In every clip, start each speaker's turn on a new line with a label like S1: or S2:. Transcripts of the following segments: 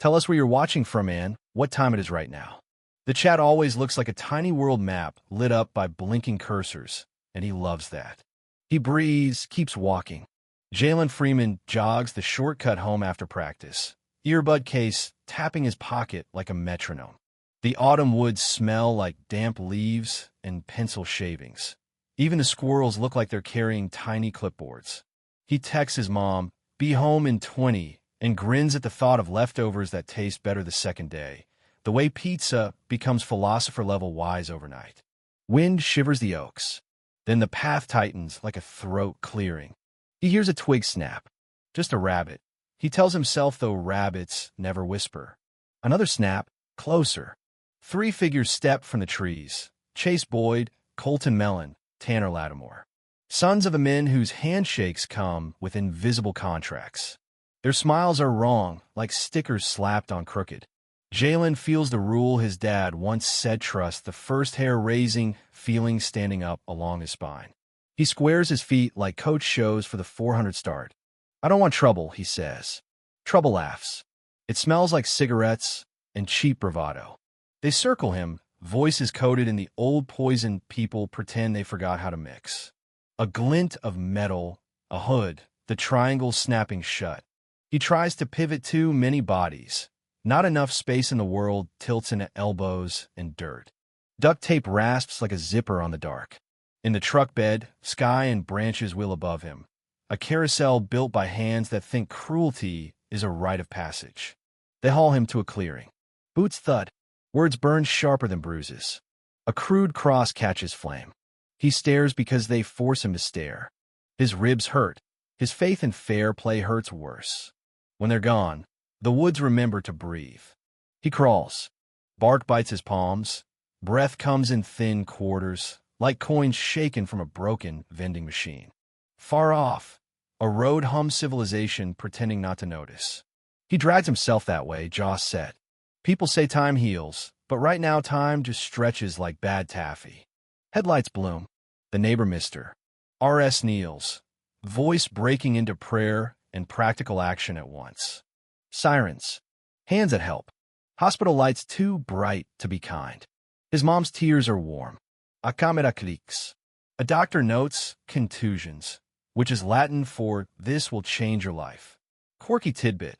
S1: Tell us where you're watching from, man. What time it is right now. The chat always looks like a tiny world map lit up by blinking cursors, and he loves that. He breathes, keeps walking. Jalen Freeman jogs the shortcut home after practice, earbud case tapping his pocket like a metronome. The autumn woods smell like damp leaves and pencil shavings. Even the squirrels look like they're carrying tiny clipboards. He texts his mom, "Be home in 20, and grins at the thought of leftovers that taste better the second day. The way pizza becomes philosopher-level wise overnight. Wind shivers the oaks. Then the path tightens like a throat clearing. He hears a twig snap. Just a rabbit. He tells himself, though, rabbits never whisper. Another snap, closer. 3 figures step from the trees. Chase Boyd, Colton Mellon, Tanner Lattimore. Sons of the men whose handshakes come with invisible contracts. Their smiles are wrong, like stickers slapped on crooked. Jalen feels the rule his dad once said trust, the first hair-raising feeling standing up along his spine. He squares his feet like coach shows for the 400 start. "I don't want trouble," he says. Trouble laughs. It smells like cigarettes and cheap bravado. They circle him, voices coded in the old poison people pretend they forgot how to mix. A glint of metal, a hood, the triangle snapping shut. He tries to pivot too many bodies. Not enough space in the world, tilts into elbows and dirt. Duct tape rasps like a zipper on the dark. In the truck bed, sky and branches wheel above him. A carousel built by hands that think cruelty is a rite of passage. They haul him to a clearing. Boots thud. Words burn sharper than bruises. A crude cross catches flame. He stares because they force him to stare. His ribs hurt. His faith in fair play hurts worse. When they're gone, the woods remember to breathe. He crawls. Bark bites his palms. Breath comes in thin quarters, like coins shaken from a broken vending machine. Far off, a road hums civilization pretending not to notice. He drags himself that way, jaw set. People say time heals, but right now time just stretches like bad taffy. Headlights bloom. The neighbor mister. R.S. kneels, voice breaking into prayer and practical action at once. Sirens. Hands at help. Hospital lights too bright to be kind. His mom's tears are warm. A camera cliques. A doctor notes contusions, which is Latin for "this will change your life." Quirky tidbit.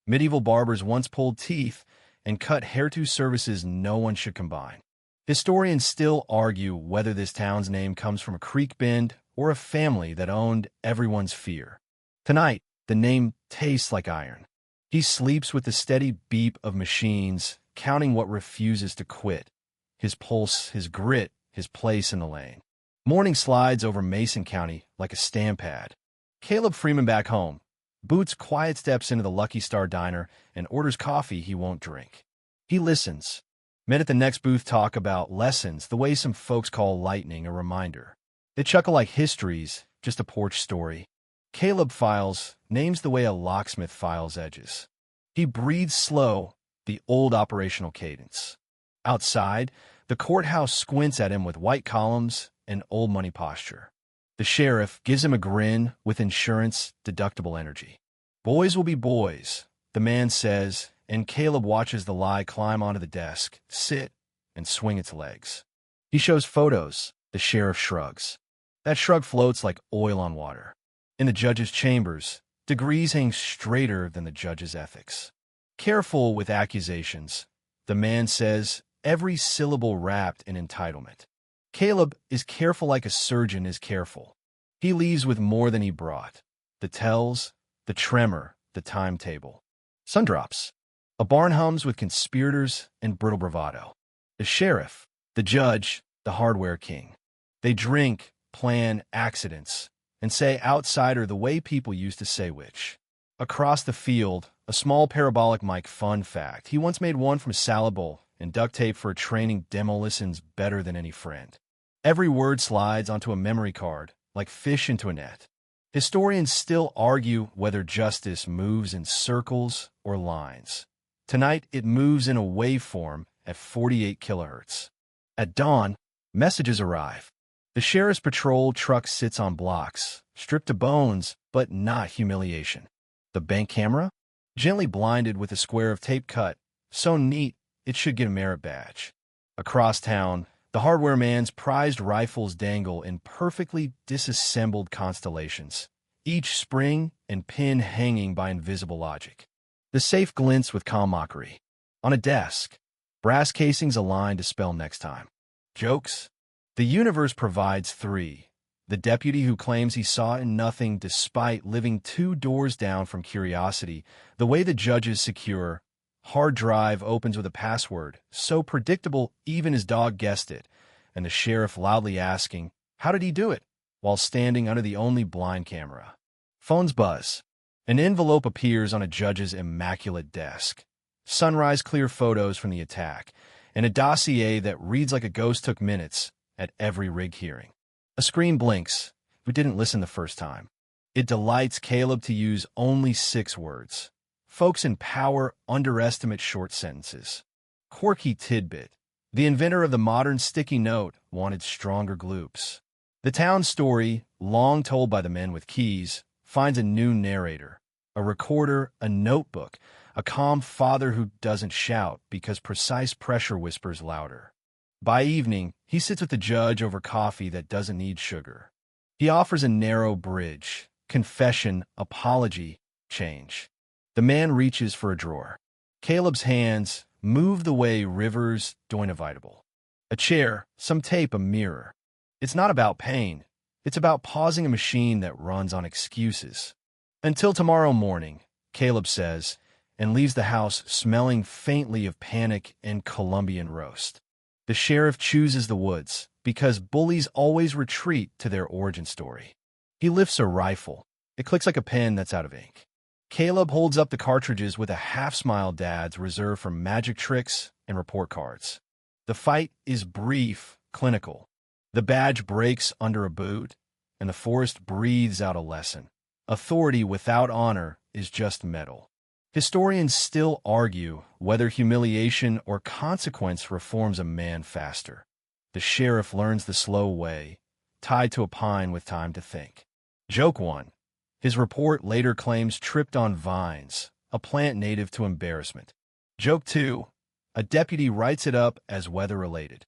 S1: Medieval barbers once pulled teeth and cut hairdo services no one should combine. Historians still argue whether this town's name comes from a creek bend or a family that owned everyone's fear. Tonight, the name tastes like iron. He sleeps with the steady beep of machines, counting what refuses to quit. His pulse, his grit, his place in the lane. Morning slides over Mason County like a stamp pad. Caleb Freeman back home. Boots quiet steps into the Lucky Star diner and orders coffee he won't drink. He listens. Men at the next booth talk about lessons, the way some folks call lightning a reminder. They chuckle like history's just a porch story. Caleb files names the way a locksmith files edges. He breathes slow, the old operational cadence. Outside, the courthouse squints at him with white columns and old money posture. The sheriff gives him a grin with insurance deductible energy. "Boys will be boys," the man says, and Caleb watches the lie climb onto the desk, sit, and swing its legs. He shows photos. The sheriff shrugs. That shrug floats like oil on water. In the judge's chambers, degrees hang straighter than the judge's ethics. Careful with accusations, the man says, every syllable wrapped in entitlement. Caleb is careful like a surgeon is careful. He leaves with more than he brought. The tells, the tremor, the timetable. Sun drops. A barn hums with conspirators and brittle bravado. The sheriff, the judge, the hardware king. They drink, plan accidents, and say outsider the way people used to say which. Across the field, a small parabolic mic fun fact. He once made one from a salad bowl, and duct tape for a training demo listens better than any friend. Every word slides onto a memory card, like fish into a net. Historians still argue whether justice moves in circles or lines. Tonight, it moves in a waveform at 48 kilohertz. At dawn, messages arrive. The sheriff's patrol truck sits on blocks, stripped to bones, but not humiliation. The bank camera? gently blinded with a square of tape cut, so neat it should get a merit badge. Across town, the hardware man's prized rifles dangle in perfectly disassembled constellations, each spring and pin hanging by invisible logic. The safe glints with calm mockery. On a desk, brass casings align to spell next time. Jokes? The universe provides three. The deputy who claims he saw in nothing despite living 2 doors down from curiosity. The way the judge's secure hard drive opens with a password, so predictable even his dog guessed it, and the sheriff loudly asking, "How did he do it?" while standing under the only blind camera. Phones buzz. An envelope appears on a judge's immaculate desk. Sunrise clear photos from the attack, and a dossier that reads like a ghost took minutes at every rig hearing. A screen blinks. We didn't listen the first time. It delights Caleb to use only 6 words. Folks in power underestimate short sentences. Quirky tidbit. The inventor of the modern sticky note wanted stronger gloops. The town story, long told by the men with keys, finds a new narrator. A recorder, a notebook, a calm father who doesn't shout because precise pressure whispers louder. By evening, he sits with the judge over coffee that doesn't need sugar. He offers a narrow bridge: confession, apology, change. The man reaches for a drawer. Caleb's hands move the way rivers do inevitable. A chair, some tape, a mirror. It's not about pain. It's about pausing a machine that runs on excuses. Until tomorrow morning, Caleb says, and leaves the house smelling faintly of panic and Colombian roast. The sheriff chooses the woods because bullies always retreat to their origin story. He lifts a rifle. It clicks like a pen that's out of ink. Caleb holds up the cartridges with a half-smile dad's reserved for magic tricks and report cards. The fight is brief, clinical. The badge breaks under a boot, and the forest breathes out a lesson. Authority without honor is just metal. Historians still argue whether humiliation or consequence reforms a man faster. The sheriff learns the slow way, tied to a pine with time to think. Joke 1. His report later claims tripped on vines, a plant native to embarrassment. Joke 2. A deputy writes it up as weather-related.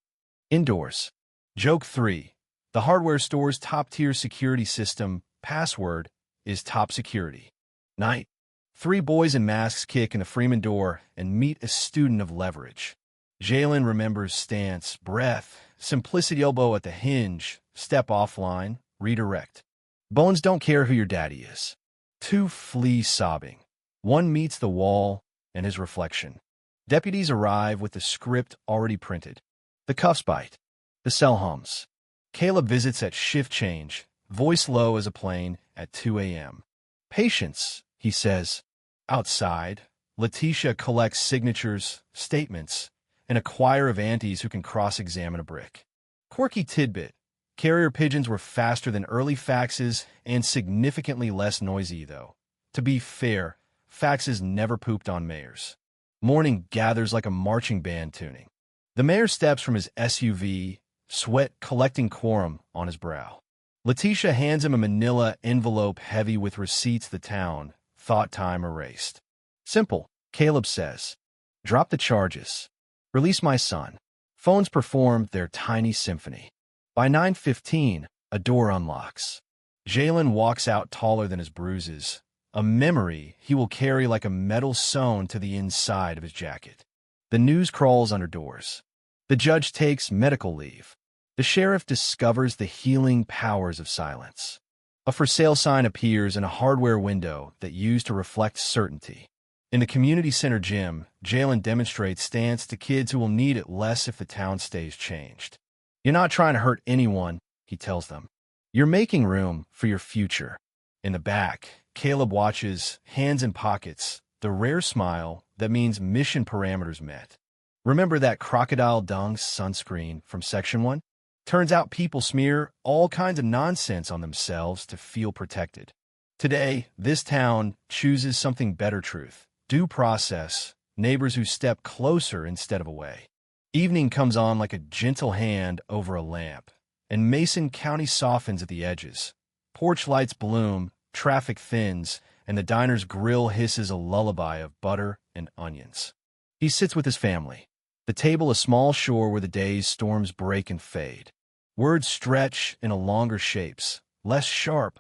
S1: Indoors. Joke 3. The hardware store's top-tier security system, password, is top security. Night. 3 boys in masks kick in the Freeman door and meet a student of leverage. Jalen remembers stance, breath, simplicity, elbow at the hinge, step offline, redirect. Bones don't care who your daddy is. 2 flee sobbing. 1 meets the wall and his reflection. Deputies arrive with the script already printed. The cuffs bite. The cell hums. Caleb visits at shift change, voice low as a plane, at 2 a.m. Patience, he says. Outside, Letitia collects signatures, statements, and a choir of aunties who can cross-examine a brick. Quirky tidbit. Carrier pigeons were faster than early faxes and significantly less noisy, though. To be fair, faxes never pooped on mayors. Morning gathers like a marching band tuning. The mayor steps from his SUV, sweat collecting quorum on his brow. Letitia hands him a manila envelope heavy with receipts the town, thought time erased. Simple, Caleb says. Drop the charges. Release my son. Phones perform their tiny symphony. By 9:15, a door unlocks. Jalen walks out taller than his bruises, a memory he will carry like a metal sewn to the inside of his jacket. The news crawls under doors. The judge takes medical leave. The sheriff discovers the healing powers of silence. A for sale sign appears in a hardware window that used to reflect certainty. In the community center gym, Jalen demonstrates stance to kids who will need it less if the town stays changed. You're not trying to hurt anyone, he tells them. You're making room for your future. In the back, Caleb watches, hands in pockets, the rare smile that means mission parameters met. Remember that crocodile dung sunscreen from Section 1? Turns out people smear all kinds of nonsense on themselves to feel protected. Today, this town chooses something better: truth, due process, neighbors who step closer instead of away. Evening comes on like a gentle hand over a lamp, and Mason County softens at the edges. Porch lights bloom, traffic thins, and the diner's grill hisses a lullaby of butter and onions. He sits with his family, the table a small shore where the day's storms break and fade. Words stretch into longer shapes, less sharp,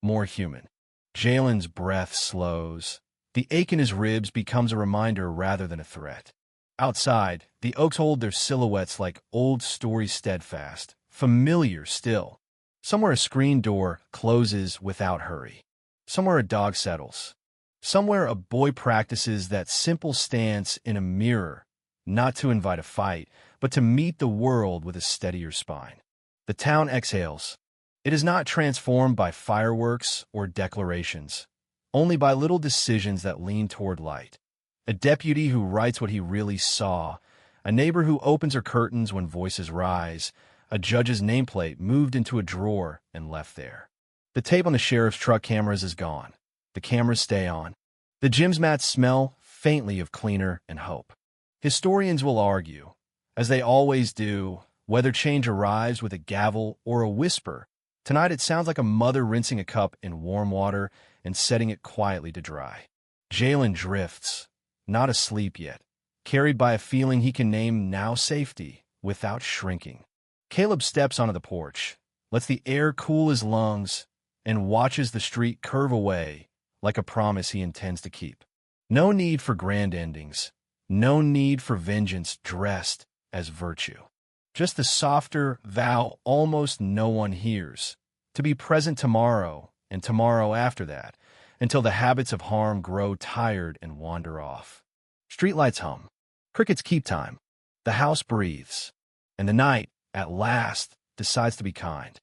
S1: more human. Jalen's breath slows. The ache in his ribs becomes a reminder rather than a threat. Outside, the oaks hold their silhouettes like old stories, steadfast, familiar still. Somewhere a screen door closes without hurry. Somewhere a dog settles. Somewhere a boy practices that simple stance in a mirror, not to invite a fight, but to meet the world with a steadier spine. The town exhales. It is not transformed by fireworks or declarations, only by little decisions that lean toward light. A deputy who writes what he really saw, a neighbor who opens her curtains when voices rise, a judge's nameplate moved into a drawer and left there. The tape on the sheriff's truck cameras is gone. The cameras stay on. The gym's mats smell faintly of cleaner and hope. Historians will argue, as they always do, whether change arrives with a gavel or a whisper. Tonight it sounds like a mother rinsing a cup in warm water and setting it quietly to dry. Jalen drifts, not asleep yet, carried by a feeling he can name now safety, without shrinking. Caleb steps onto the porch, lets the air cool his lungs, and watches the street curve away like a promise he intends to keep. No need for grand endings, no need for vengeance dressed as virtue. Just the softer vow almost no one hears, to be present tomorrow and tomorrow after that, until the habits of harm grow tired and wander off. Streetlights hum. Crickets keep time. The house breathes. And the night, at last, decides to be kind.